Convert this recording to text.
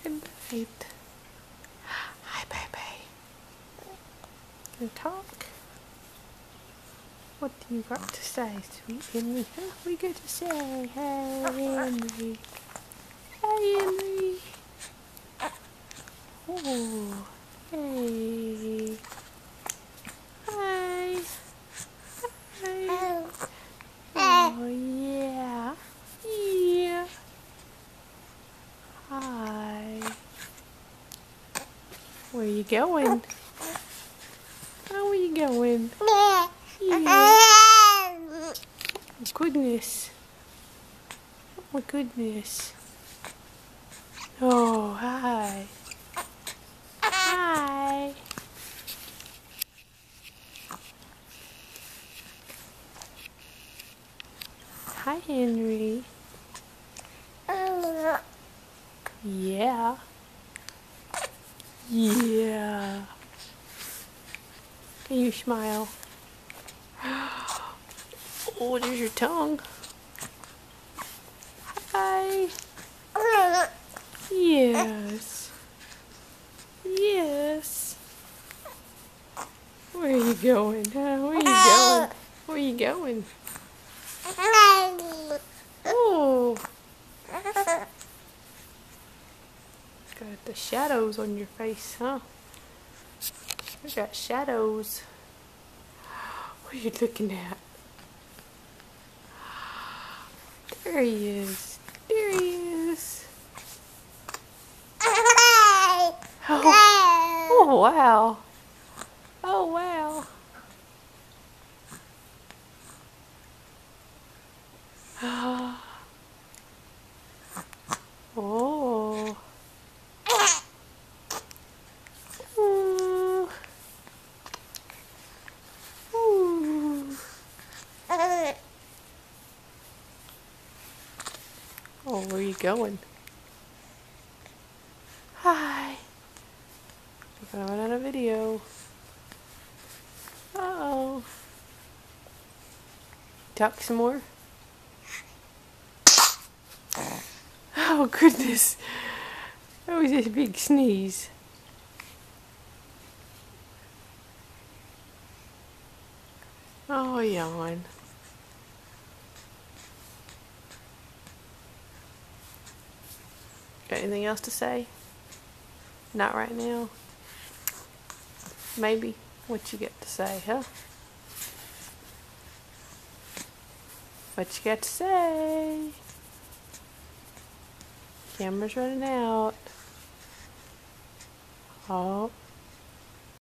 Good night. Hi, baby. Can you talk? What do you got to say, sweet Henry? Huh? What you got to say? Hey, Henry. Hey, Henry. Oh, hey. Hi. Hi. Oh, yeah. Yeah. Hi. Where you going? Oh, where you going? Yeah. Oh, goodness. Oh, my goodness. Oh, hi. Hi. Hi, Henry. Yeah. Yeah. Can you smile? Oh, there's your tongue. Hi. Yes. Yes. Where are you going? Huh? Where are you going? Where are you going? Oh. Got the shadows on your face, huh? You got shadows. What are you looking at? There he is. There he is. Oh wow. Oh wow. Oh. Ooh. Ooh. Oh, where are you going? Hi. We're gonna run out of video. Uh-oh. Talk some more? Oh, goodness. That was a big sneeze. Oh, yawn. Got anything else to say? Not right now. Maybe. What you got to say, huh? What you got to say? Camera's running out. Oh.